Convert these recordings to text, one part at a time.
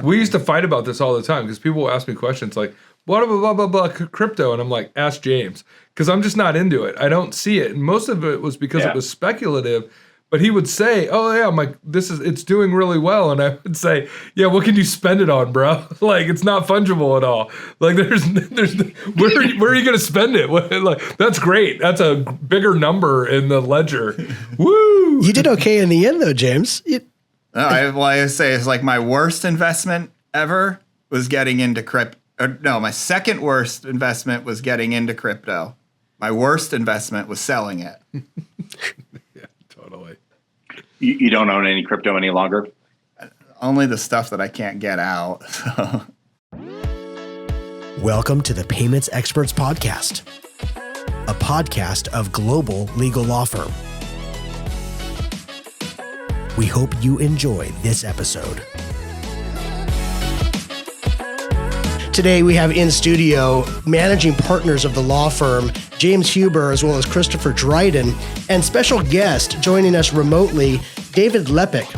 We used to fight about this all the time because people will ask me questions like, blah, blah, blah, blah, blah, crypto. And I'm like, ask James, because I'm just not into it. I don't see it. And most of it was because it was speculative. But he would say, "Oh yeah, I'm like, it's doing really well," and I would say, "Yeah, what can you spend it on, bro? Like, it's not fungible at all. Like, there's where are you gonna spend it? Like, that's great. That's a bigger number in the ledger. Woo! You did okay in the end, though, James. I say it's like my worst investment ever was getting into crypto. No, my second worst investment was getting into crypto. My worst investment was selling it. You don't own any crypto any longer? Only the stuff that I can't get out. So. Welcome to the Payments Experts Podcast, a podcast of Global Legal Law Firm. We hope you enjoy this episode. Today we have in studio managing partners of the law firm, James Huber, as well as Christopher Dryden, and special guest joining us remotely, David Leppek,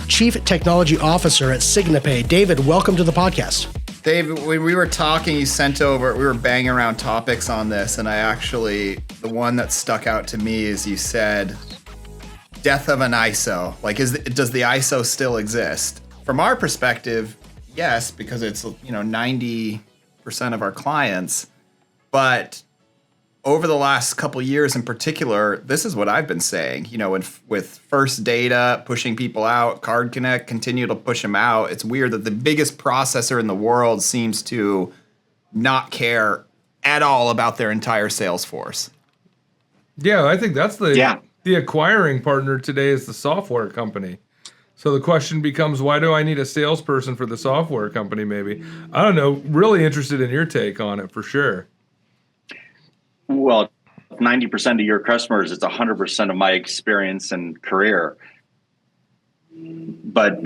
Chief Technology Officer at SignaPay. David, welcome to the podcast. Dave, when we were talking, you sent over, we were banging around topics on this, and the one that stuck out to me is you said, death of an ISO. Like, does the ISO still exist? From our perspective, yes, because it's 90% of our clients, but over the last couple years in particular, this is what I've been saying. With First Data pushing people out, Card Connect continue to push them out. It's weird that the biggest processor in the world seems to not care at all about their entire sales force. Yeah, I think that's the acquiring partner today is the software company. So the question becomes, why do I need a salesperson for the software company maybe? I don't know. Really interested in your take on it for sure. Well, 90% of your customers is 100% of my experience and career. But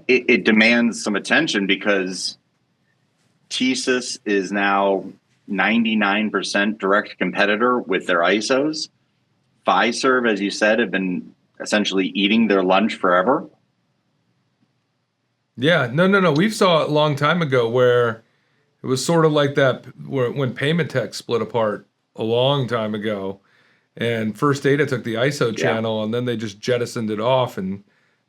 it demands some attention because TSYS is now 99% direct competitor with their ISOs. Fiserv, as you said, have been essentially eating their lunch forever. Yeah, no. We saw it a long time ago where it was sort of like that when Payment Tech split apart a long time ago, and First Data took the ISO channel, and then they just jettisoned it off, and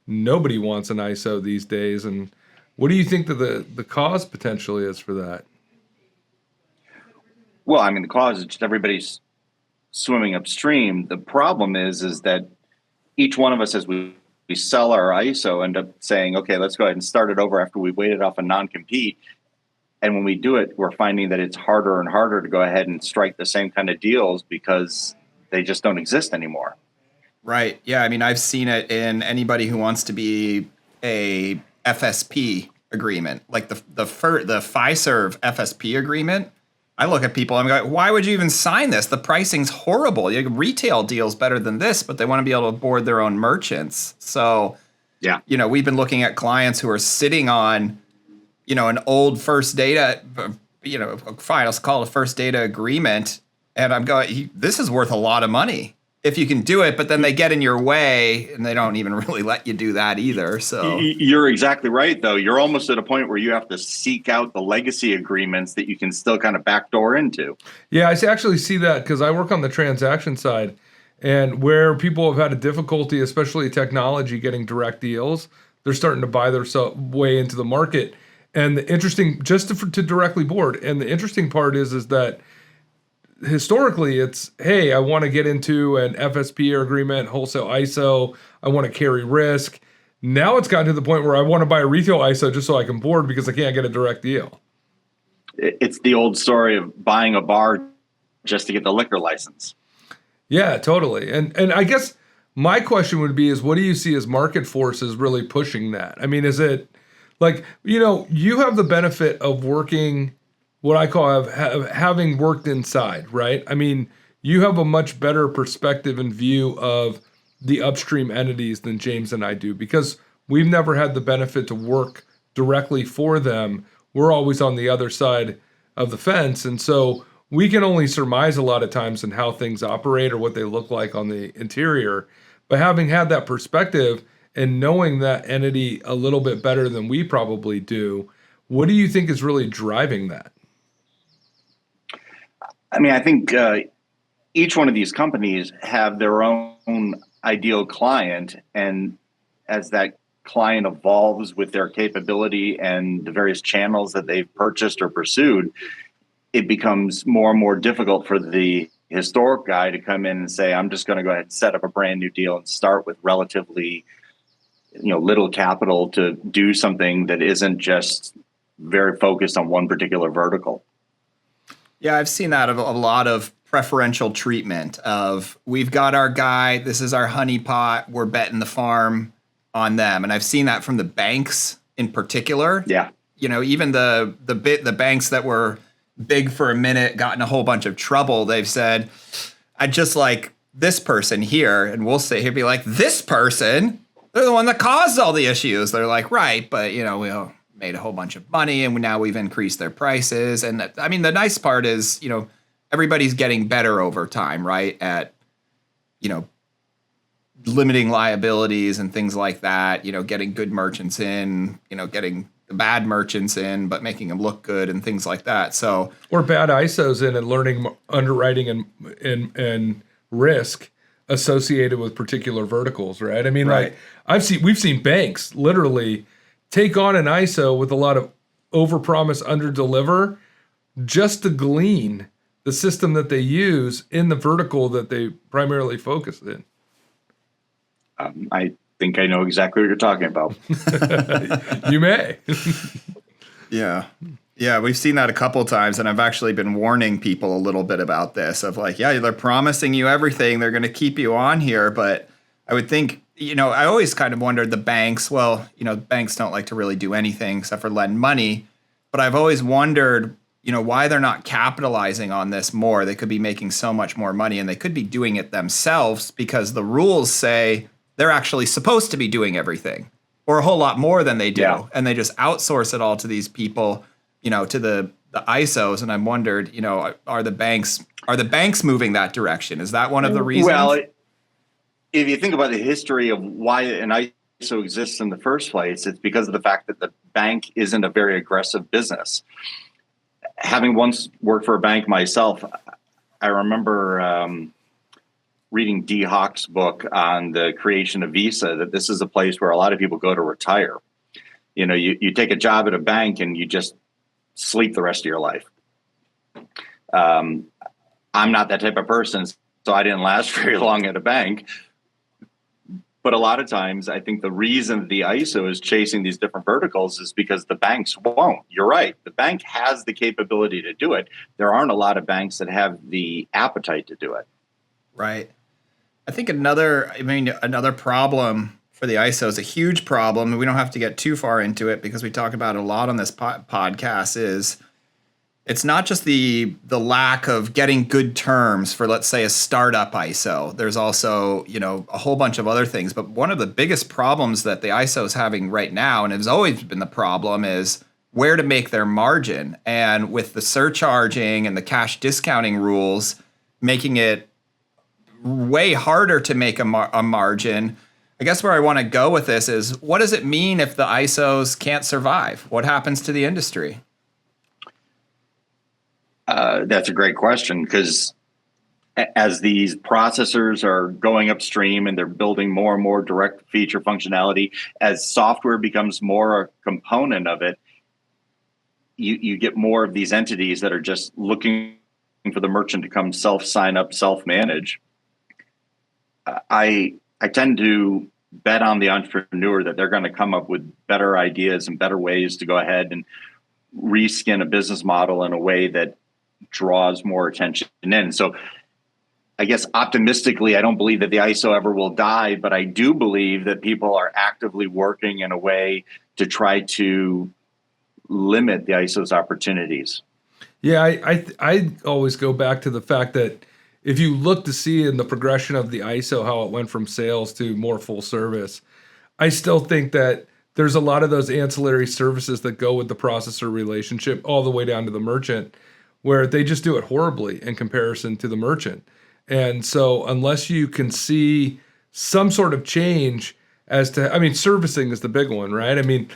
nobody wants an ISO these days. And what do you think that the cause potentially is for that? Well, I mean, the cause is just everybody's swimming upstream. The problem is that each one of us, as we sell our ISO, end up saying, okay, let's go ahead and start it over after we waited off a non-compete. And when we do it, we're finding that it's harder and harder to go ahead and strike the same kind of deals because they just don't exist anymore. Right. Yeah. I mean, I've seen it in anybody who wants to be a FSP agreement, like the Fiserv FSP agreement. I look at people, I'm like, why would you even sign this? The pricing's horrible. Retail deal's better than this, but they want to be able to board their own merchants. So, we've been looking at clients who are sitting on an old First Data, fine, let's call it a First Data agreement. And I'm going, this is worth a lot of money if you can do it, but then they get in your way and they don't even really let you do that either. So you're exactly right, though. You're almost at a point where you have to seek out the legacy agreements that you can still kind of backdoor into. Yeah, I actually see that because I work on the transaction side, and where people have had a difficulty, especially technology, getting direct deals, they're starting to buy their way into the market. And the interesting, just to directly board, and the interesting part is that historically it's, hey, I want to get into an FSP agreement, wholesale ISO, I want to carry risk. Now it's gotten to the point where I want to buy a retail ISO just so I can board because I can't get a direct deal. It's the old story of buying a bar just to get the liquor license. Yeah, totally. And I guess my question would be is, what do you see as market forces really pushing that? I mean, is it like, you have the benefit of working what I call having worked inside, right? I mean, you have a much better perspective and view of the upstream entities than James and I do because we've never had the benefit to work directly for them. We're always on the other side of the fence. And so we can only surmise a lot of times in how things operate or what they look like on the interior. But having had that perspective, and knowing that entity a little bit better than we probably do, what do you think is really driving that? I mean, I think each one of these companies have their own ideal client, and as that client evolves with their capability and the various channels that they've purchased or pursued, it becomes more and more difficult for the historic guy to come in and say, I'm just going to go ahead and set up a brand new deal and start with relatively, little capital to do something that isn't just very focused on one particular vertical. Yeah, I've seen that of a lot of preferential treatment of, we've got our guy, this is our honeypot, we're betting the farm on them. And I've seen that from the banks in particular. Yeah. Even the banks that were big for a minute, got in a whole bunch of trouble. They've said, I just like this person here. And we'll say, he'd be like, this person, they're the one that caused all the issues. They're like, right. But, we all made a whole bunch of money and now we've increased their prices. And I mean, the nice part is, everybody's getting better over time, right? At, limiting liabilities and things like that, getting good merchants in, getting the bad merchants in, but making them look good and things like that. So, or bad ISOs in and learning underwriting and risk associated with particular verticals, right? I mean, right. Like we've seen banks literally take on an ISO with a lot of overpromise, underdeliver, just to glean the system that they use in the vertical that they primarily focus in. I think I know exactly what you're talking about. You may. Yeah. Yeah, we've seen that a couple times, and I've actually been warning people a little bit about this of like, yeah, they're promising you everything. They're going to keep you on here. But I would think, I always kind of wondered the banks, banks don't like to really do anything except for lend money. But I've always wondered, why they're not capitalizing on this more. They could be making so much more money, and they could be doing it themselves because the rules say they're actually supposed to be doing everything or a whole lot more than they do. Yeah. And they just outsource it all to these people, to the ISOs. And I'm wondered, are the banks moving that direction? Is that one of the reasons? Well, if you think about the history of why an ISO exists in the first place, it's because of the fact that the bank isn't a very aggressive business. Having once worked for a bank myself, I remember reading Dee Hock's book on the creation of Visa, that this is a place where a lot of people go to retire. You take a job at a bank and you just sleep the rest of your life. I'm not that type of person, so I didn't last very long at a bank. But a lot of times, I think the reason the ISO is chasing these different verticals is because the banks won't. You're right. The bank has the capability to do it. There aren't a lot of banks that have the appetite to do it. Right. I think another problem for the ISO is a huge problem, and we don't have to get too far into it because we talk about it a lot on this podcast, is it's not just the lack of getting good terms for, let's say, a startup ISO. There's also, a whole bunch of other things. But one of the biggest problems that the ISO is having right now, and has always been the problem, is where to make their margin. And with the surcharging and the cash discounting rules making it way harder to make a margin, I guess where I want to go with this is, what does it mean if the ISOs can't survive? What happens to the industry? That's a great question, because as these processors are going upstream and they're building more and more direct feature functionality, as software becomes more a component of it, you get more of these entities that are just looking for the merchant to come self-sign up, self-manage. I tend to bet on the entrepreneur that they're going to come up with better ideas and better ways to go ahead and reskin a business model in a way that draws more attention in. So I guess optimistically, I don't believe that the ISO ever will die, but I do believe that people are actively working in a way to try to limit the ISO's opportunities. Yeah, I always go back to the fact that if you look to see in the progression of the ISO how it went from sales to more full service, I still think that there's a lot of those ancillary services that go with the processor relationship all the way down to the merchant, where they just do it horribly in comparison to the merchant. And so unless you can see some sort of change as to, I mean, servicing is the big one, right? I mean,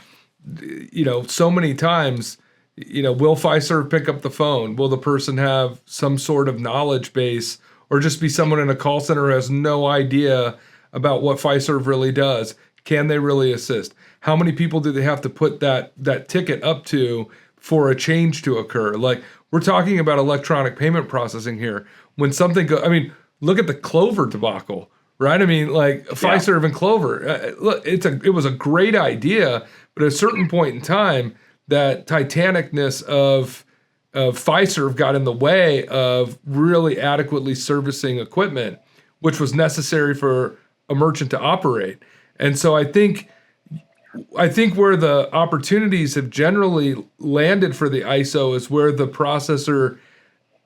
so many times, will Fiserv pick up the phone? Will the person have some sort of knowledge base, or just be someone in a call center who has no idea about what Fiserv really does? Can they really assist? How many people do they have to put that ticket up to for a change to occur? Like, we're talking about electronic payment processing here. When something look at the Clover debacle, right? I mean, like Fiserv and Clover. Look, it was a great idea, but at a certain point in time, that titanicness of Fiserv got in the way of really adequately servicing equipment, which was necessary for a merchant to operate. And so I think where the opportunities have generally landed for the ISO is where the processor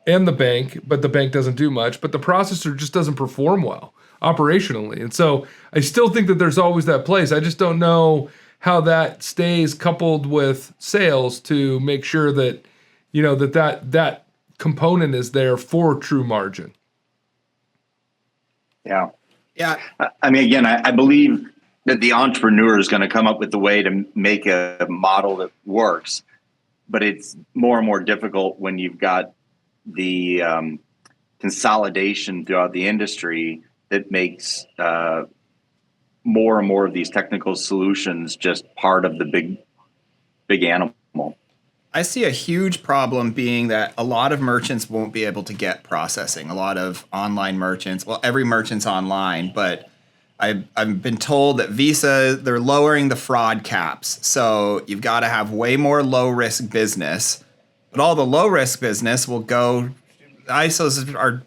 and the bank, but the bank doesn't do much, but the processor just doesn't perform well operationally. And so I still think that there's always that place. I just don't know how that stays coupled with sales to make sure that, that component is there for true margin. Yeah. Yeah. I mean, again, I believe that the entrepreneur is going to come up with the way to make a model that works, but it's more and more difficult when you've got the consolidation throughout the industry that makes more and more of these technical solutions just part of the big animal. I see a huge problem being that a lot of merchants won't be able to get processing. A lot of online merchants, well, every merchant's online, but I've been told that Visa, they're lowering the fraud caps. So you've got to have way more low risk business, but all the low risk business will go, ISOs are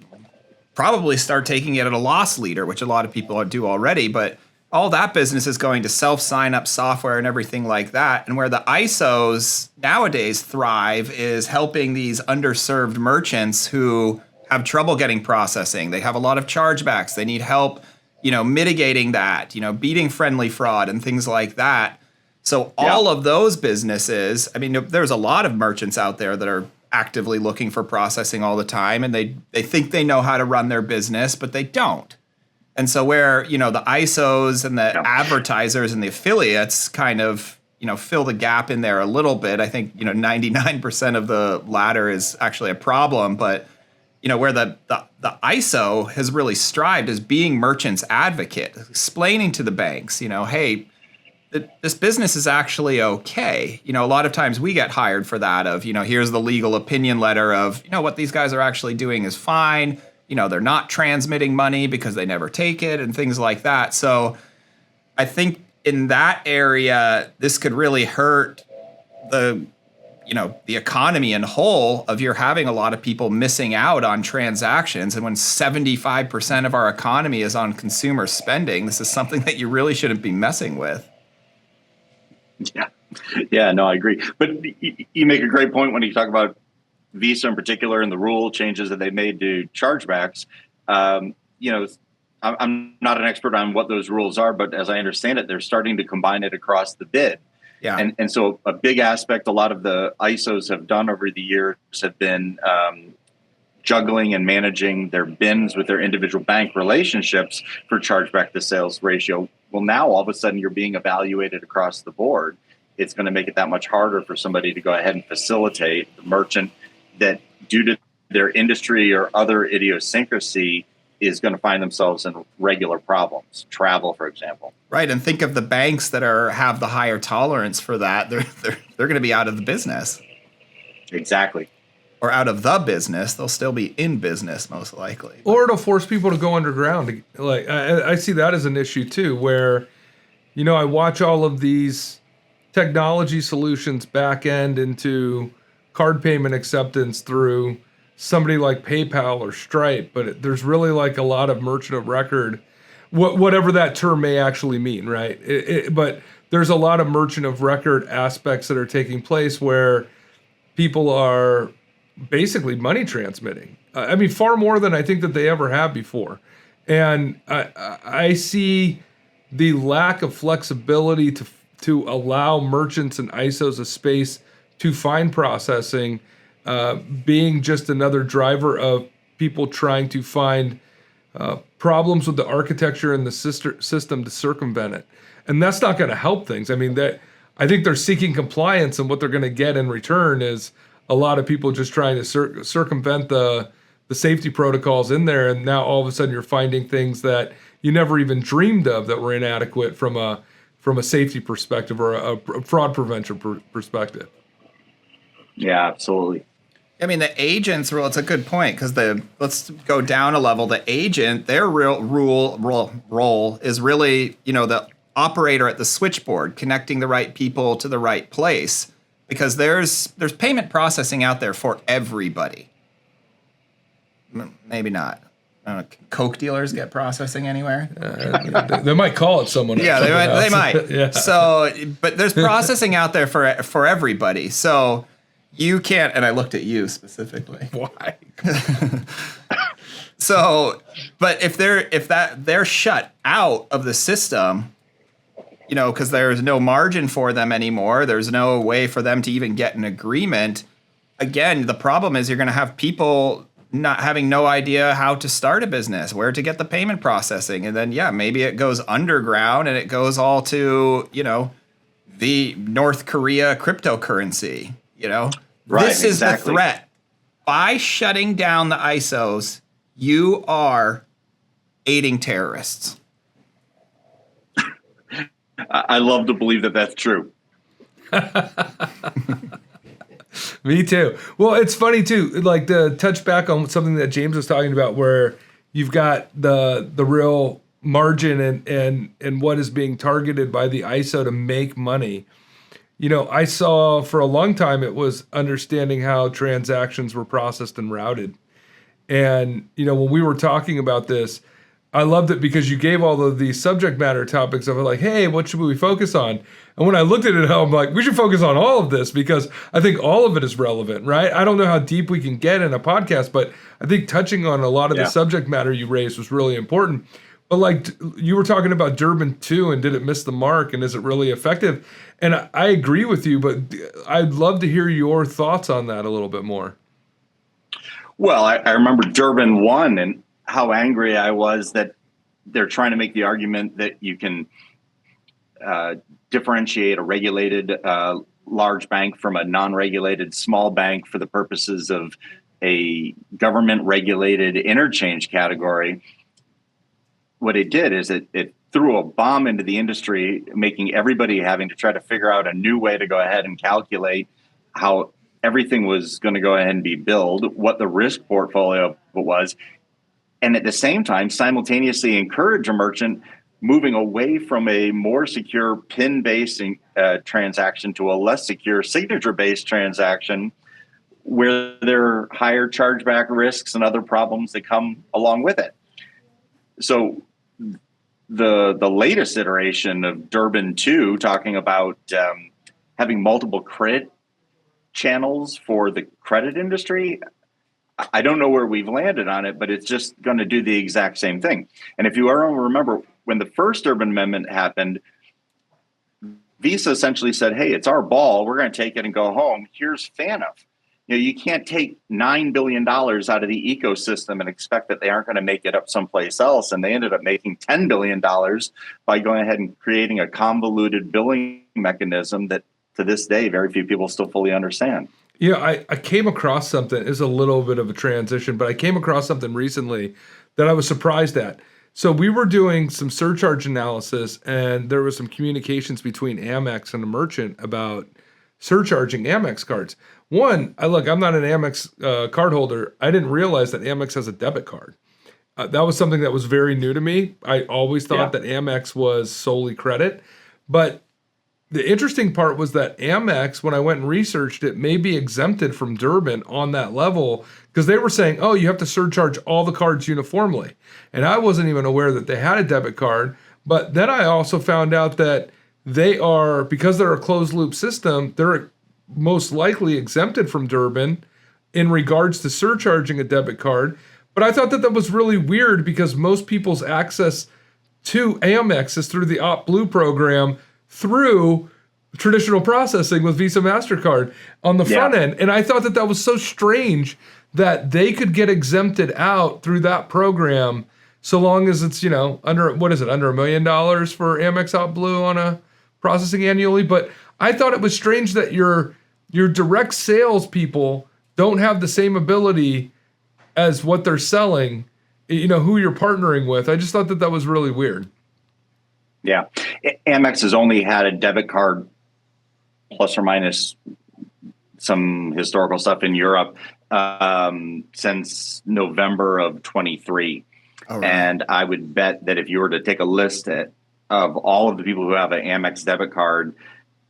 probably start taking it at a loss leader, which a lot of people do already, but all that business is going to self-sign-up software and everything like that. And where the ISOs nowadays thrive is helping these underserved merchants who have trouble getting processing. They have a lot of chargebacks. They need help, mitigating that, beating friendly fraud and things like that. So all of those businesses, I mean, there's a lot of merchants out there that are actively looking for processing all the time, and they think they know how to run their business, but they don't. And so where, the ISOs and the advertisers and the affiliates kind of, fill the gap in there a little bit. I think, 99% of the latter is actually a problem. But, where the ISO has really strived is being merchants advocate, explaining to the banks, hey, this business is actually okay. A lot of times we get hired for that of, here's the legal opinion letter of, what these guys are actually doing is fine. They're not transmitting money because they never take it and things like that. So I think in that area, this could really hurt the economy in whole of you're having a lot of people missing out on transactions. And when 75% of our economy is on consumer spending, this is something that you really shouldn't be messing with. Yeah, no, I agree. But you make a great point when you talk about Visa in particular and the rule changes that they made to chargebacks. I'm not an expert on what those rules are, but as I understand it, they're starting to combine it across the bid. Yeah. And so a big aspect a lot of the ISOs have done over the years have been juggling and managing their bins with their individual bank relationships for chargeback to sales ratio. Well, now all of a sudden you're being evaluated across the board. It's going to make it that much harder for somebody to go ahead and facilitate the merchant that, due to their industry or other idiosyncrasy, is going to find themselves in regular problems. Travel, for example. Right, and think of the banks that have the higher tolerance for that. They're going to be out of the business. Exactly. Or out of the business. They'll still be in business, most likely. Or it'll force people to go underground. Like I see that as an issue too, where, I watch all of these technology solutions back end into card payment acceptance through somebody like PayPal or Stripe, but there's really like a lot of merchant of record, whatever that term may actually mean, right? But there's a lot of merchant of record aspects that are taking place where people are basically money transmitting. I mean, far more than I think that they ever have before. And I see the lack of flexibility to allow merchants and ISOs a space to find processing, being just another driver of people trying to find problems with the architecture and the system to circumvent it. And that's not going to help things. I mean, I think they're seeking compliance, and what they're going to get in return is a lot of people just trying to circumvent the safety protocols in there. And now all of a sudden you're finding things that you never even dreamed of that were inadequate from a safety perspective or a fraud prevention perspective. Yeah, absolutely. I mean, the agent's role, it's a good point, because let's go down a level. The agent, their real role is really, the operator at the switchboard, connecting the right people to the right place, because there's payment processing out there for everybody. Maybe not. I don't know, Coke dealers get processing anywhere? They might call it someone. Yeah, they might. Yeah. So, but there's processing out there for everybody. So you can't, and I looked at you specifically. Why? So, but if they're shut out of the system, because there's no margin for them anymore, there's no way for them to even get an agreement. Again, the problem is you're going to have people not having no idea how to start a business, where to get the payment processing. And then, maybe it goes underground and it goes all to, the North Korea cryptocurrency, Right, this is exactly. the threat. By shutting down the ISOs, you are aiding terrorists. I love to believe that that's true. Me too. Well, it's funny too, like to touch back on something that James was talking about, where you've got the real margin and what is being targeted by the ISO to make money. I saw for a long time it was understanding how transactions were processed and routed. And, when we were talking about this, I loved it because you gave all of these subject matter topics of like, hey, what should we focus on? And when I looked at it, I'm like, we should focus on all of this because I think all of it is relevant, right? I don't know how deep we can get in a podcast, but I think touching on a lot of the subject matter you raised was really important. But like you were talking about Durbin 2 and did it miss the mark and is it really effective? And I agree with you, but I'd love to hear your thoughts on that a little bit more. Well, I remember Durbin 1 and how angry I was that they're trying to make the argument that you can differentiate a regulated large bank from a non-regulated small bank for the purposes of a government-regulated interchange category. What it did is it threw a bomb into the industry, making everybody having to try to figure out a new way to go ahead and calculate how everything was going to go ahead and be billed, what the risk portfolio was, and at the same time, simultaneously encourage a merchant moving away from a more secure PIN-based transaction to a less secure signature-based transaction where there are higher chargeback risks and other problems that come along with it. So the latest iteration of Durbin 2, talking about having multiple credit channels for the credit industry, I don't know where we've landed on it, but it's just going to do the exact same thing. And if you remember, when the first Durbin Amendment happened, Visa essentially said, hey, it's our ball. We're going to take it and go home. Here's FANF. You can't take $9 billion out of the ecosystem and expect that they aren't going to make it up someplace else. And they ended up making $10 billion by going ahead and creating a convoluted billing mechanism that to this day, very few people still fully understand. I came across something, it's a little bit of a transition, but I came across something recently that I was surprised at. So we were doing some surcharge analysis and there was some communications between Amex and a merchant about surcharging Amex cards. One, I'm not an Amex card holder. I didn't realize that Amex has a debit card. That was something that was very new to me. I always thought that Amex was solely credit, but the interesting part was that Amex, when I went and researched it, may be exempted from Durbin on that level because they were saying, oh, you have to surcharge all the cards uniformly. And I wasn't even aware that they had a debit card. But then I also found out that they are, because they're a closed loop system, they're most likely exempted from Durbin in regards to surcharging a debit card. But I thought that was really weird because most people's access to Amex is through the OptBlue program through traditional processing with Visa MasterCard on the front end. And I thought that was so strange that they could get exempted out through that program so long as it's, under, what is it, under $1 million for Amex Out Blue on a processing annually. But I thought it was strange that your direct sales people don't have the same ability as what they're selling, who you're partnering with. I just thought that was really weird. Yeah. Amex has only had a debit card plus or minus some historical stuff in Europe since November of 23. All right. And I would bet that if you were to take a list of all of the people who have an Amex debit card,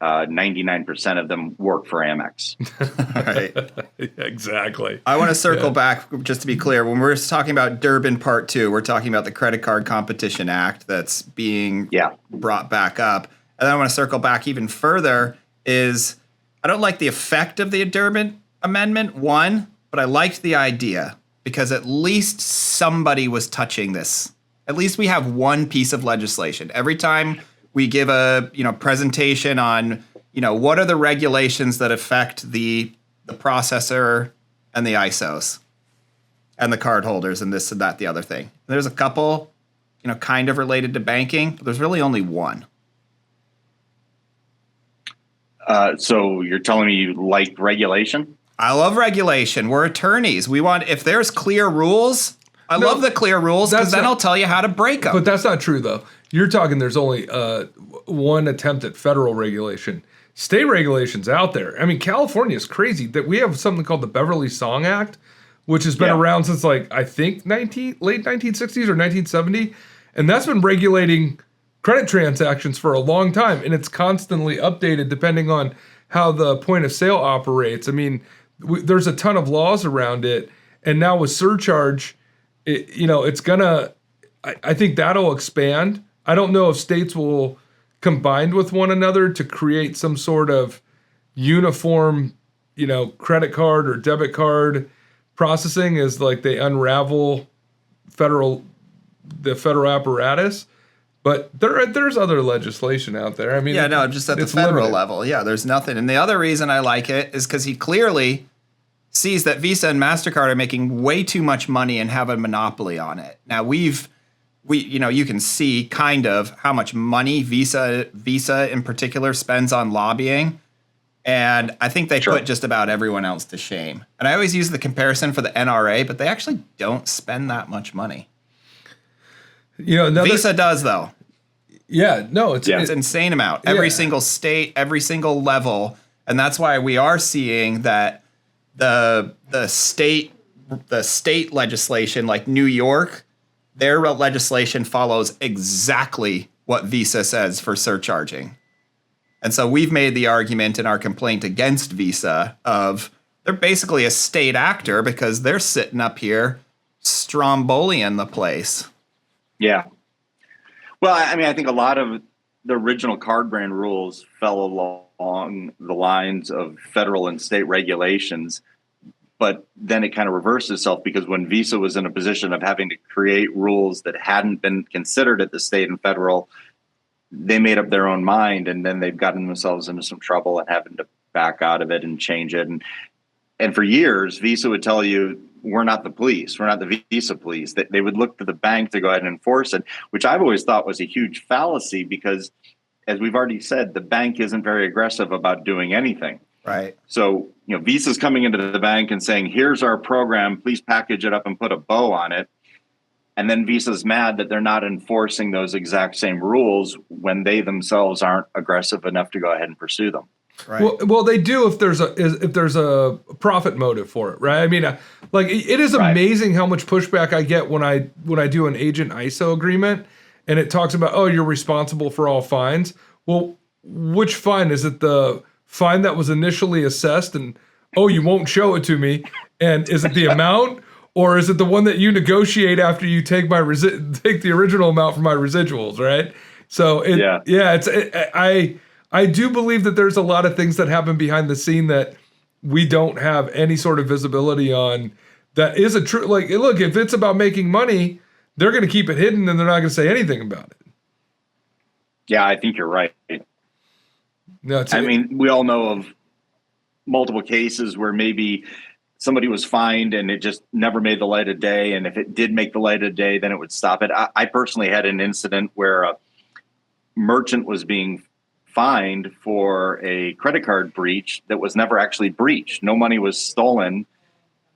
99% of them work for Amex. Right. Exactly. I want to circle back, just to be clear. When we're talking about Durbin Part 2, we're talking about the Credit Card Competition Act that's being brought back up. And then I want to circle back even further is I don't like the effect of the Durbin Amendment, one, but I liked the idea because at least somebody was touching this. At least we have one piece of legislation. Every time we give a presentation on what are the regulations that affect the processor and the ISOs and the card holders and this and that, the other thing. There's a couple, kind of related to banking, but there's really only one. So you're telling me you like regulation? I love regulation. We're attorneys. We want, if there's clear rules, I love the clear rules because then I'll tell you how to break them. But that's not true, though. You're talking there's only one attempt at federal regulation. State regulation's out there. I mean, California is crazy that we have something called the Beverly Song Act, which has been around since I think late 1960s or 1970. And that's been regulating credit transactions for a long time. And it's constantly updated depending on how the point of sale operates. I mean, there's a ton of laws around it. And now with surcharge, it's gonna, I think that'll expand. I don't know if states will combine with one another to create some sort of uniform, credit card or debit card processing as they unravel the federal apparatus. But there's other legislation out there. I mean, just at the federal level. Yeah, there's nothing. And the other reason I like it is because he clearly sees that Visa and MasterCard are making way too much money and have a monopoly on it. Now you can see kind of how much money Visa in particular spends on lobbying. And I think they put just about everyone else to shame. And I always use the comparison for the NRA, but they actually don't spend that much money. Visa does, though. Yeah, no, it's an insane amount. Every single state, every single level. And that's why we are seeing that the state legislation, like New York, their legislation follows exactly what Visa says for surcharging. And so we've made the argument in our complaint against Visa of they're basically a state actor because they're sitting up here stromboliing the place. Yeah. Well, I mean, I think a lot of the original card brand rules fell along the lines of federal and state regulations, but then it kind of reversed itself because when Visa was in a position of having to create rules that hadn't been considered at the state and federal, they made up their own mind, and then they've gotten themselves into some trouble and having to back out of it and change it. And for years, Visa would tell you, we're not the police. We're not the Visa police. They would look to the bank to go ahead and enforce it, which I've always thought was a huge fallacy because, as we've already said, the bank isn't very aggressive about doing anything. Right. So, Visa's coming into the bank and saying, here's our program, please package it up and put a bow on it. And then Visa's mad that they're not enforcing those exact same rules when they themselves aren't aggressive enough to go ahead and pursue them. Right. Well, they do if there's a profit motive for it, right? I mean, it is amazing how much pushback I get when I do an agent ISO agreement, and it talks about, oh, you're responsible for all fines. Well, which fine is it? The fine that was initially assessed, and oh, you won't show it to me, and is it the amount, or is it the one that you negotiate after you take take the original amount for my residuals, right? So I do believe that there's a lot of things that happen behind the scene that we don't have any sort of visibility on. That is a true, look, if it's about making money, they're going to keep it hidden and they're not going to say anything about it. Yeah, I think you're right. No, I mean, we all know of multiple cases where maybe somebody was fined and it just never made the light of day. And if it did make the light of day, then it would stop it. I personally had an incident where a merchant was being fined for a credit card breach that was never actually breached. No money was stolen.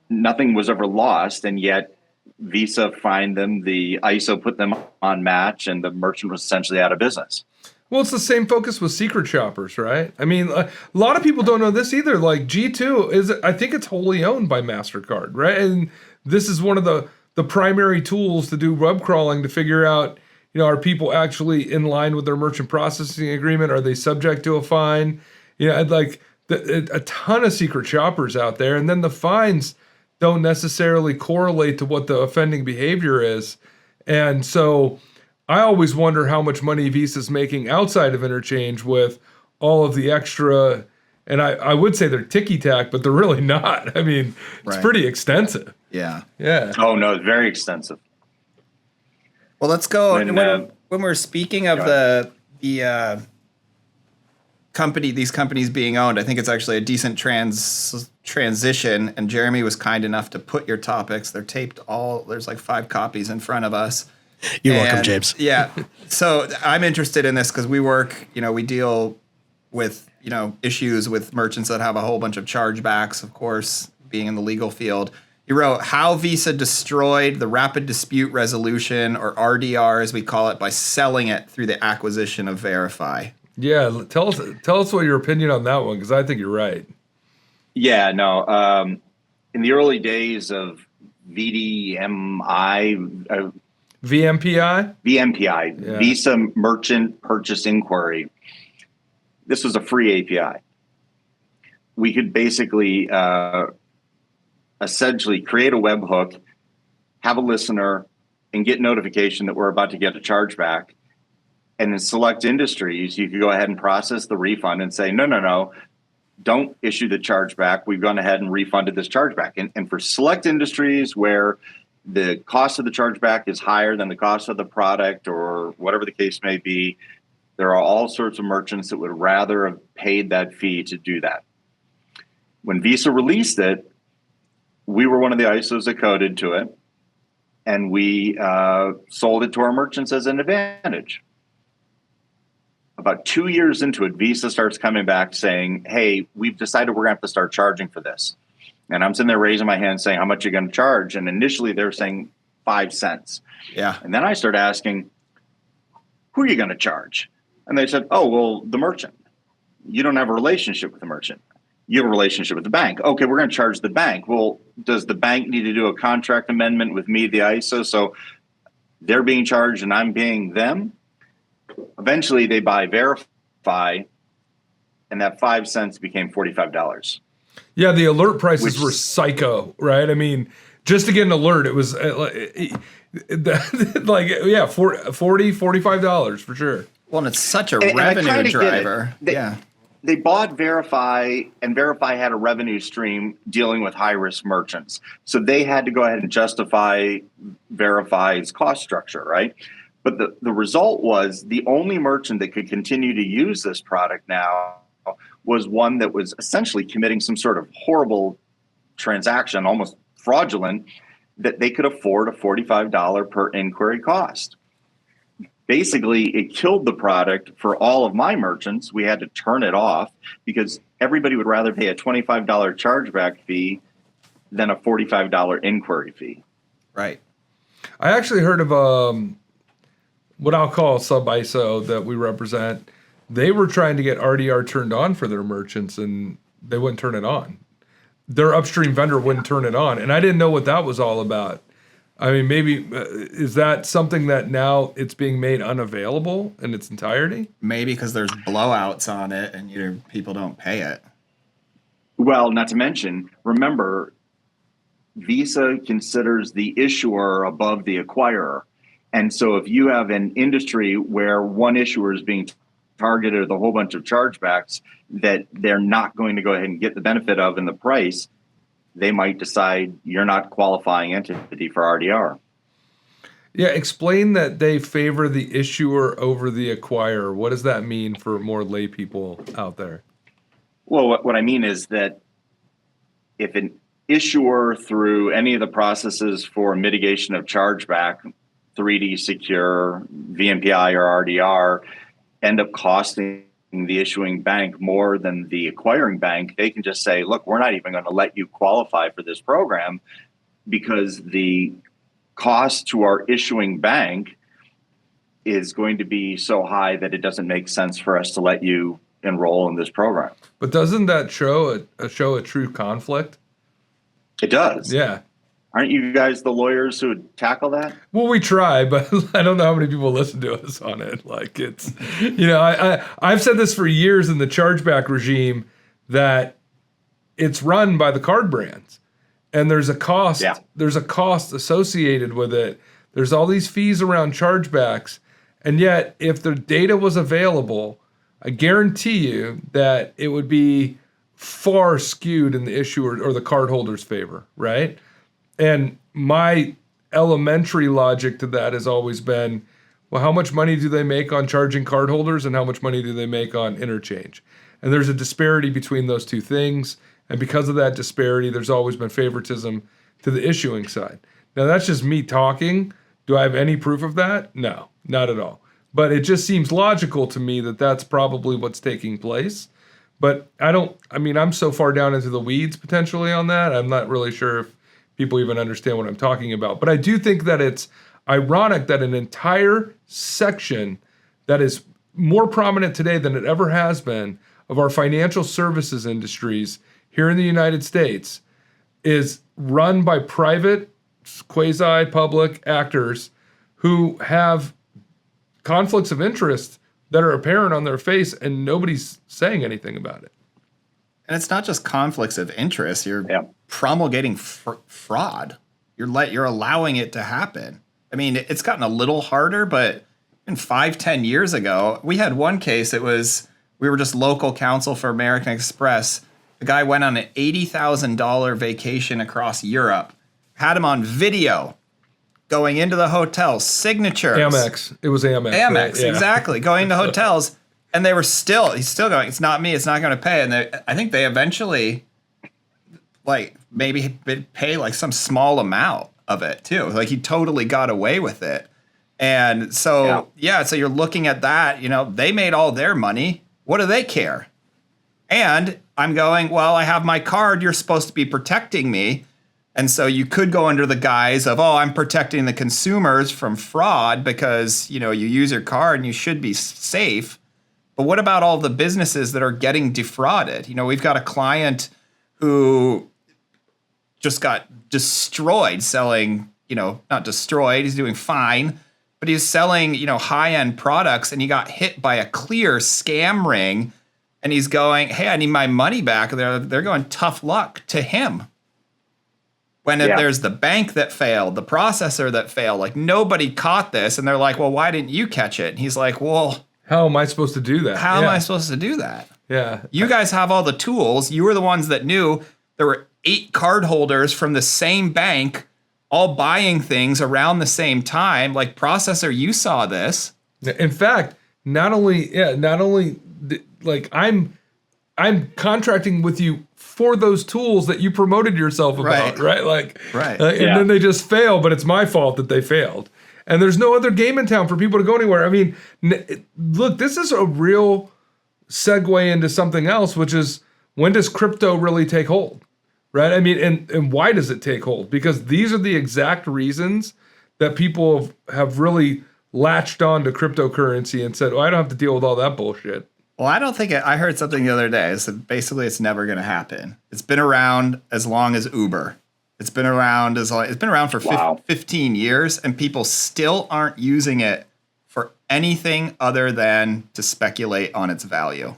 Nothing was ever lost. And yet Visa fined them. The ISO put them on match and the merchant was essentially out of business. Well, it's the same focus with secret shoppers, right? I mean, a lot of people don't know this either. Like G2 I think it's wholly owned by MasterCard, right? And this is one of the primary tools to do web crawling to figure out, are people actually in line with their merchant processing agreement? Are they subject to a fine? Like a ton of secret shoppers out there. And then the fines don't necessarily correlate to what the offending behavior is. And so I always wonder how much money Visa's making outside of interchange with all of the extra, and I would say they're ticky-tack, but they're really not. I mean, it's pretty extensive. Yeah. Yeah. Oh, no, it's very extensive. Well, let's go. When we're speaking of the these companies being owned, I think it's actually a decent transition. And Jeremy was kind enough to put your topics. They're taped there's like 5 copies in front of us. You're welcome, James. Yeah. So I'm interested in this because we work, we deal with, issues with merchants that have a whole bunch of chargebacks, of course, being in the legal field. You wrote how Visa destroyed the rapid dispute resolution, or RDR as we call it, by selling it through the acquisition of Verify. Yeah. Tell us what your opinion on that one, because I think you're right. Yeah, no. In the early days of VMPI, Yeah. Visa Merchant Purchase Inquiry. This was a free API. We could basically essentially create a webhook, have a listener, and get notification that we're about to get a chargeback. And in select industries, you could go ahead and process the refund and say, no, don't issue the chargeback. We've gone ahead and refunded this chargeback. And for select industries where the cost of the chargeback is higher than the cost of the product or whatever the case may be, there are all sorts of merchants that would rather have paid that fee to do that. When Visa released it, we were one of the ISOs that coded to it, and we sold it to our merchants as an advantage. About 2 years into it, Visa starts coming back saying, hey, we've decided we're going to have to start charging for this. And I'm sitting there raising my hand saying, how much are you going to charge? And initially they're saying 5 cents. Yeah. And then I started asking, who are you going to charge? And they said, oh, well, the merchant. You don't have a relationship with the merchant. You have a relationship with the bank. Okay, we're going to charge the bank. Well, does the bank need to do a contract amendment with me, the ISO? So they're being charged and I'm paying them. Eventually they buy Verify, and that 5 cents became $45. Yeah, the alert prices were psycho, right? I mean, just to get an alert, it was $40, $45 for sure. Well, and it's such a revenue driver. They bought Verify, and Verify had a revenue stream dealing with high-risk merchants. So they had to go ahead and justify Verify's cost structure, right? But the result was the only merchant that could continue to use this product now was one that was essentially committing some sort of horrible transaction, almost fraudulent, that they could afford a $45 per inquiry cost. Basically, it killed the product for all of my merchants. We had to turn it off because everybody would rather pay a $25 chargeback fee than a $45 inquiry fee. Right. I actually heard of what I'll call a sub-ISO that we represent. They were trying to get RDR turned on for their merchants, and they wouldn't turn it on. Their upstream vendor wouldn't turn it on, and I didn't know what that was all about. I mean, maybe is that something that now it's being made unavailable in its entirety? Maybe because there's blowouts on it and people don't pay it. Well, not to mention, remember, Visa considers the issuer above the acquirer. And so if you have an industry where one issuer is being targeted with a whole bunch of chargebacks that they're not going to go ahead and get the benefit of in the price, they might decide you're not qualifying entity for RDR. Yeah, explain that they favor the issuer over the acquirer. What does that mean for more lay people out there? Well, what I mean is that if an issuer through any of the processes for mitigation of chargeback, 3D Secure, VMPI, or RDR, end up costing the issuing bank more than the acquiring bank, they can just say, look, we're not even going to let you qualify for this program because the cost to our issuing bank is going to be so high that it doesn't make sense for us to let you enroll in this program. But doesn't that show a true conflict? It does. Yeah. Aren't you guys the lawyers who would tackle that? Well, we try, but I don't know how many people listen to us on it. Like it's, I've said this for years in the chargeback regime that it's run by the card brands, and there's a cost. Yeah. There's a cost associated with it. There's all these fees around chargebacks, and yet if the data was available, I guarantee you that it would be far skewed in the issuer or the cardholder's favor, right? And my elementary logic to that has always been, well, how much money do they make on charging cardholders and how much money do they make on interchange? And there's a disparity between those two things. And because of that disparity, there's always been favoritism to the issuing side. Now, that's just me talking. Do I have any proof of that? No, not at all. But it just seems logical to me that that's probably what's taking place. But I'm so far down into the weeds potentially on that. I'm not really sure if people even understand what I'm talking about. But I do think that it's ironic that an entire section that is more prominent today than it ever has been of our financial services industries here in the United States is run by private, quasi-public actors who have conflicts of interest that are apparent on their face, and nobody's saying anything about it. And it's not just conflicts of interest. You're promulgating fraud. You're allowing it to happen. I mean, it's gotten a little harder, but in 5-10 years ago, we had one case. We were just local counsel for American Express. The guy went on an $80,000 vacation across Europe, had him on video going into the hotel, signatures. Amex. It was Amex. Amex, right? Yeah. exactly. Going to hotels. And he's still going, it's not me, it's not going to pay. And I think they eventually, maybe pay some small amount of it too. He totally got away with it. And so, so you're looking at that, they made all their money. What do they care? And I'm going, well, I have my card. You're supposed to be protecting me. And so you could go under the guise of, I'm protecting the consumers from fraud because, you use your card and you should be safe. But what about all the businesses that are getting defrauded? We've got a client who just got destroyed selling, not destroyed, he's doing fine, but he's selling, high-end products, and he got hit by a clear scam ring, and he's going, hey, I need my money back. They're going tough luck to him. When there's the bank that failed, the processor that failed, nobody caught this. And they're like, well, why didn't you catch it? And he's like, well, how am I supposed to do that? How am I supposed to do that? Yeah. You guys have all the tools. You were the ones that knew there were 8 cardholders from the same bank all buying things around the same time. Processor, you saw this. In fact, I'm contracting with you for those tools that you promoted yourself about, right? And then they just fail, but it's my fault that they failed. And there's no other game in town for people to go anywhere. I mean, look, this is a real segue into something else, which is, when does crypto really take hold, right? I mean, and why does it take hold? Because these are the exact reasons that people have really latched on to cryptocurrency and said, I don't have to deal with all that bullshit. Well, I don't think I heard something the other day. So basically, it's never going to happen. It's been around as long as Uber. It's been around for 15 years, and people still aren't using it for anything other than to speculate on its value.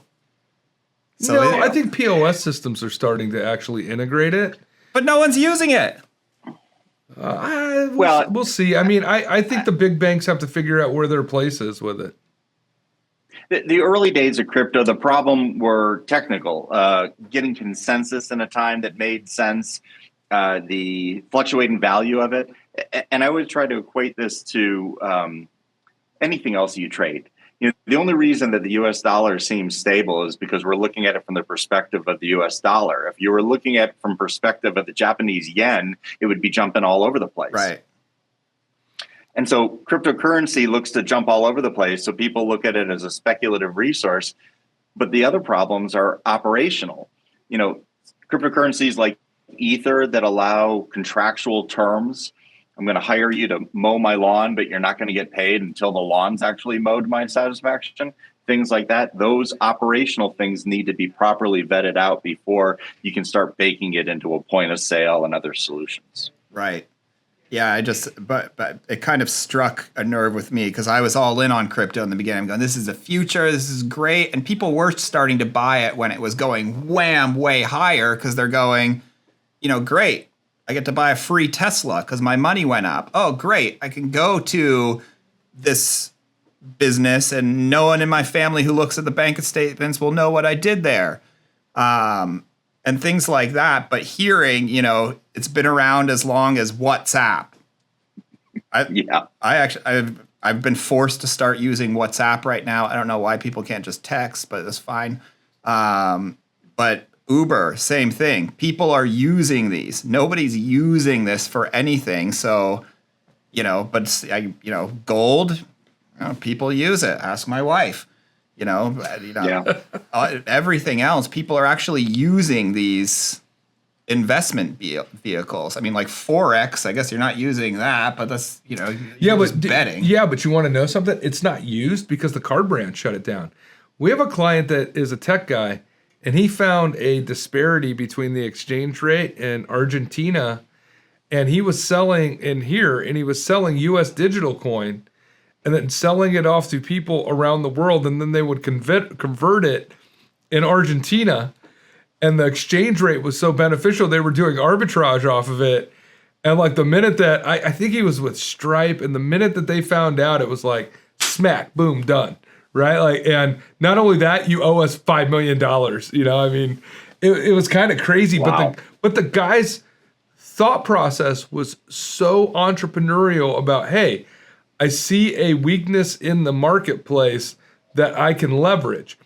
So I think POS systems are starting to actually integrate it, but no one's using it. We'll see. I mean, I think the big banks have to figure out where their place is with it. The early days of crypto, the problem were technical, getting consensus in a time that made sense, the fluctuating value of it. And I always try to equate this to anything else you trade. the only reason that the US dollar seems stable is because we're looking at it from the perspective of the US dollar. If you were looking at it from perspective of the Japanese yen, it would be jumping all over the place. Right. And so cryptocurrency looks to jump all over the place. So people look at it as a speculative resource. But the other problems are operational. Cryptocurrencies like Ether that allow contractual terms. I'm going to hire you to mow my lawn, but you're not going to get paid until the lawn's actually mowed to my satisfaction. Things like that. Those operational things need to be properly vetted out before you can start baking it into a point of sale and other solutions. Right. Yeah, but it kind of struck a nerve with me because I was all in on crypto in the beginning. I'm going, this is the future. This is great. And people were starting to buy it when it was going wham, way higher because they're going, great. I get to buy a free Tesla because my money went up. Oh, great. I can go to this business and no one in my family who looks at the bank statements will know what I did there. And things like that. But hearing, it's been around as long as WhatsApp. I've been forced to start using WhatsApp right now. I don't know why people can't just text, but that's fine. But Uber, same thing. People are using these. Nobody's using this for anything. So, gold, people use it. Ask my wife. Everything else, people are actually using these investment vehicles. I mean, like Forex, I guess you're not using that, but that's, betting. Yeah, but you want to know something? It's not used because the card brand shut it down. We have a client that is a tech guy, and he found a disparity between the exchange rate in Argentina, and he was selling in here, and he was selling US digital coin, and then selling it off to people around the world, and then they would convert it in Argentina, and the exchange rate was so beneficial, they were doing arbitrage off of it. And like the minute that, I think he was with Stripe, and the minute that they found out, it was like, smack, boom, done, right? Like, and not only that, you owe us $5 million, it was kind of crazy. Wow. But the guy's thought process was so entrepreneurial about, hey, I see a weakness in the marketplace that I can leverage.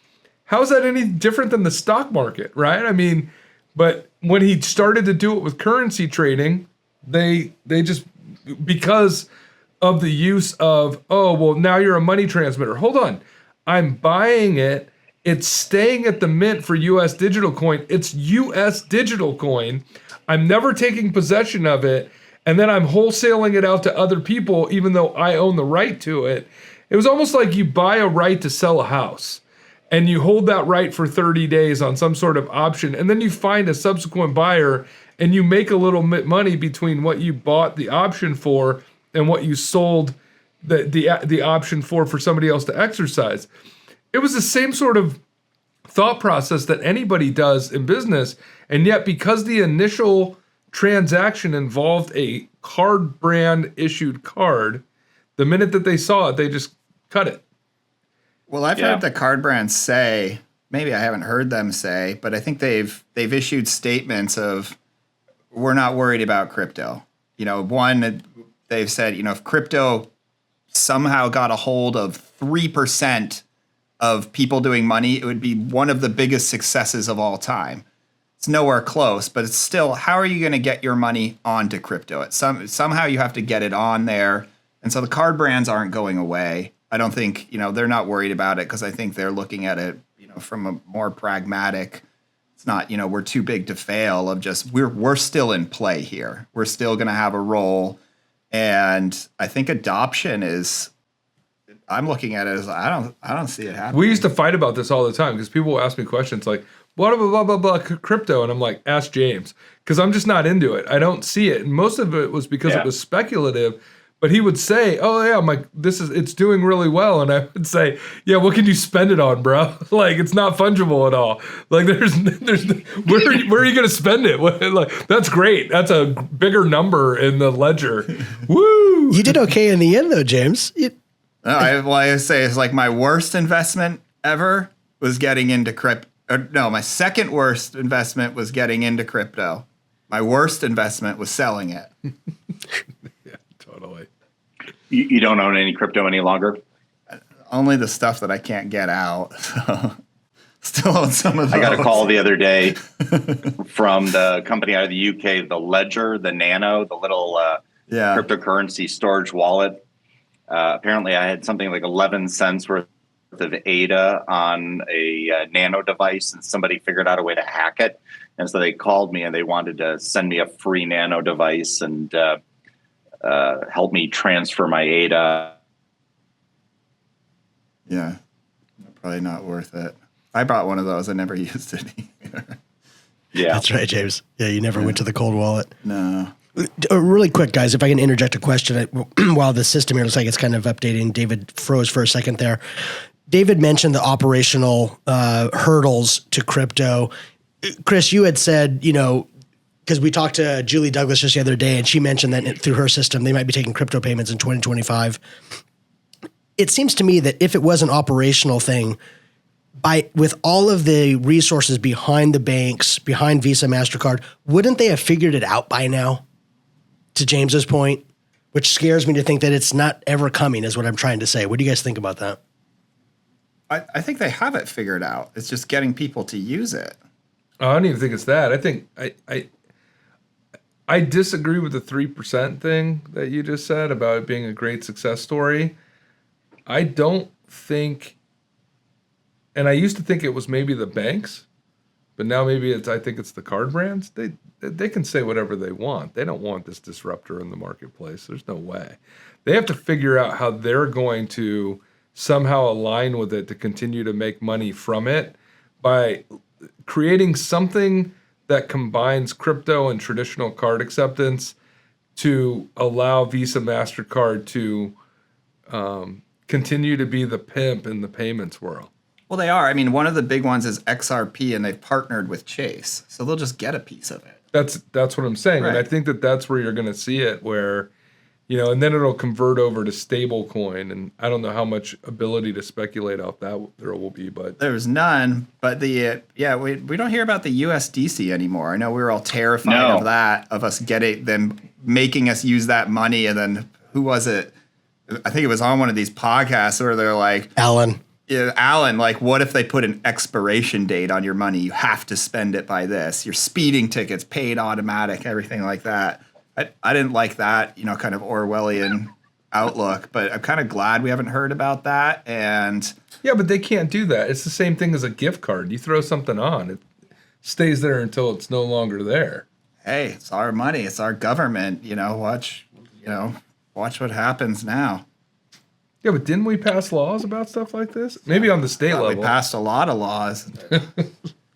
How is that any different than the stock market, right? But when he started to do it with currency trading, they just, because of the use of, now you're a money transmitter. Hold on. I'm buying it. It's staying at the mint for US digital coin. It's US digital coin. I'm never taking possession of it. And then I'm wholesaling it out to other people, even though I own the right to it. It was almost like you buy a right to sell a house, and you hold that right for 30 days on some sort of option, and then you find a subsequent buyer, and you make a little bit money between what you bought the option for and what you sold the option for somebody else to exercise. It was the same sort of thought process that anybody does in business, and yet because the initial transaction involved a card brand issued card, the minute that they saw it, they just cut it. Well, I've heard the card brands say, maybe I haven't heard them say, but I think they've issued statements of, we're not worried about crypto. One, they've said, if crypto somehow got a hold of 3% of people doing money, it would be one of the biggest successes of all time. It's nowhere close, but it's still, how are you going to get your money onto crypto? Somehow you have to get it on there. And so the card brands aren't going away. I don't think, they're not worried about it because I think they're looking at it, from a more pragmatic, it's not, we're too big to fail of just, we're still in play here. We're still going to have a role. And I think adoption is, I'm looking at it as, I don't see it happening. We used to fight about this all the time because people will ask me questions like, blah, blah, blah, blah, blah, crypto. And I'm like, ask James, because I'm just not into it. I don't see it. And most of it was because it was speculative. But he would say, oh, yeah, it's doing really well. And I would say, yeah, what can you spend it on, bro? Like, it's not fungible at all. Like, there's where are you going to spend it? Like, that's great. That's a bigger number in the ledger. Woo! You did okay in the end, though, James. I say it's like my worst investment ever was getting into crypto. No, my second worst investment was getting into crypto. My worst investment was selling it. Yeah, totally. You don't own any crypto any longer? only the stuff that I can't get out. So still on some of those. I got a call the other day from the company out of the UK, the Ledger, the Nano, the little cryptocurrency storage wallet. Apparently, I had something like 11 cents worth of ADA on a Nano device, and somebody figured out a way to hack it. And so they called me and they wanted to send me a free Nano device and help me transfer my ADA. Yeah, probably not worth it. I bought one of those. I never used it either. Yeah, that's right, James. Yeah, you never went to the cold wallet. No. Really quick, guys, if I can interject a question while the system here looks like it's kind of updating. David froze for a second there. David mentioned the operational hurdles to crypto. Chris, you had said, because we talked to Julie Douglas just the other day, and she mentioned that through her system, they might be taking crypto payments in 2025. It seems to me that if it was an operational thing, with all of the resources behind the banks, behind Visa, MasterCard, wouldn't they have figured it out by now? To James's point, which scares me to think that it's not ever coming, is what I'm trying to say. What do you guys think about that? I think they have it figured out. It's just getting people to use it. Oh, I don't even think it's that. I think I disagree with the 3% thing that you just said about it being a great success story. I don't think, and I used to think it was maybe the banks, but now maybe I think it's the card brands. They can say whatever they want. They don't want this disruptor in the marketplace. There's no way. They have to figure out how they're going to somehow align with it to continue to make money from it by creating something that combines crypto and traditional card acceptance to allow Visa, MasterCard to continue to be the pimp in the payments world. Well, they are. I mean, one of the big ones is XRP, and they've partnered with Chase, so they'll just get a piece of it. That's what I'm saying, Right. and I think that's where you're going to see it, where, and then it'll convert over to stable coin, and I don't know how much ability to speculate out that there will be, but There's none. But we don't hear about the USDC anymore. I know we were all terrified of that, of us getting them making us use that money, and then who was it? I think it was on one of these podcasts where they're like, Alan. Yeah, Alan, like, what if they put an expiration date on your money? You have to spend it by this. Your speeding tickets paid automatic, everything like that. I didn't like that, kind of Orwellian outlook, but I'm kind of glad we haven't heard about that. And yeah, but they can't do that. It's the same thing as a gift card. You throw something on, it stays there until it's no longer there. hey, it's our money, it's our government. Watch what happens now. Yeah, but didn't we pass laws about stuff like this? Maybe on the state level. We passed a lot of laws.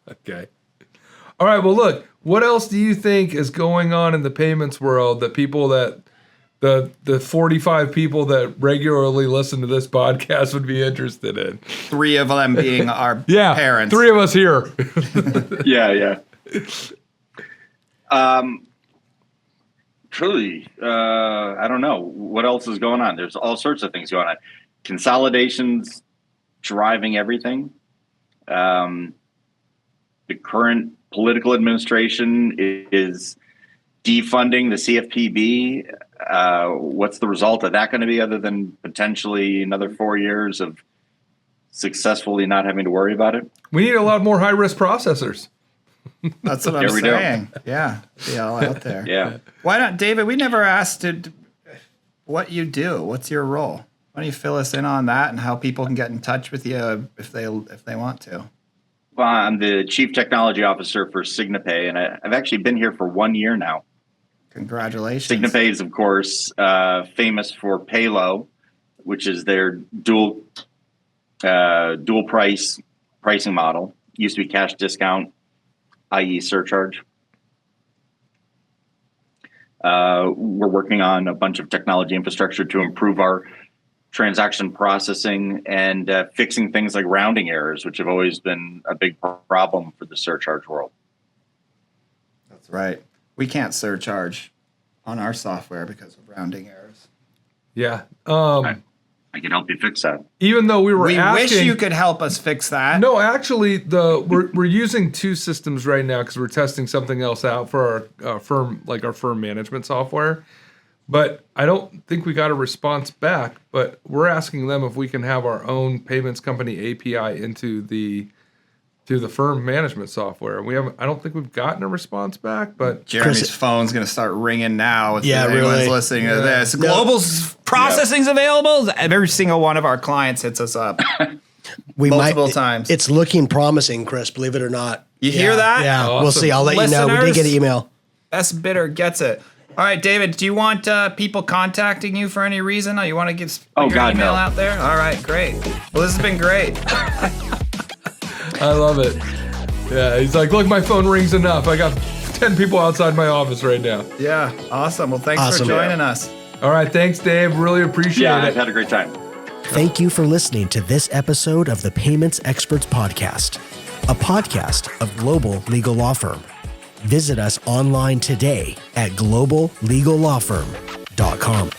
Okay. All right. Well, look, what else do you think is going on in the payments world that people the 45 people that regularly listen to this podcast would be interested in? 3 of them being our parents. 3 of us here. Yeah. Truly, I don't know what else is going on. There's all sorts of things going on. Consolidations driving everything. The current political administration is defunding the CFPB. What's the result of that going to be other than potentially another 4 years of successfully not having to worry about it? We need a lot more high-risk processors. That's what I'm saying. Yeah, be all out there. Yeah. Why not, David? We never asked what you do. What's your role? Why don't you fill us in on that and how people can get in touch with you if they want to? Well, I'm the Chief Technology Officer for SignaPay, and I've actually been here for 1 year now. Congratulations. SignaPay is, of course, famous for Paylow, which is their dual pricing model. Used to be cash discount, i.e. surcharge. We're working on a bunch of technology infrastructure to improve our transaction processing and fixing things like rounding errors, which have always been a big problem for the surcharge world. That's right. We can't surcharge on our software because of rounding errors. Yeah. I can help you fix that. Even though we wish you could help us fix that. No, actually, we're using 2 systems right now because we're testing something else out for our firm, like our firm management software. But I don't think we got a response back, but we're asking them if we can have our own payments company API into the firm management software. I don't think we've gotten a response back, but Jeremy's phone's going to start ringing now. If anyone's really. listening to this. Global's processing's available. Every single one of our clients hits us up. Multiple times. It's looking promising, Chris, believe it or not. You hear that? Yeah, Awesome. we'll see. I'll let you know. We did get an email. Best bidder gets it. All right, David, do you want people contacting you for any reason? Or you want to get your email out there? All right, great. Well, this has been great. I love it. Yeah, he's like, look, my phone rings enough. I got 10 people outside my office right now. Yeah, awesome. Well, thanks for joining us. All right, thanks, Dave. Really appreciate it. I've had a great time. Thank you for listening to this episode of the Payments Experts Podcast, a podcast of Global Legal Law Firm. Visit us online today at globallegallawfirm.com.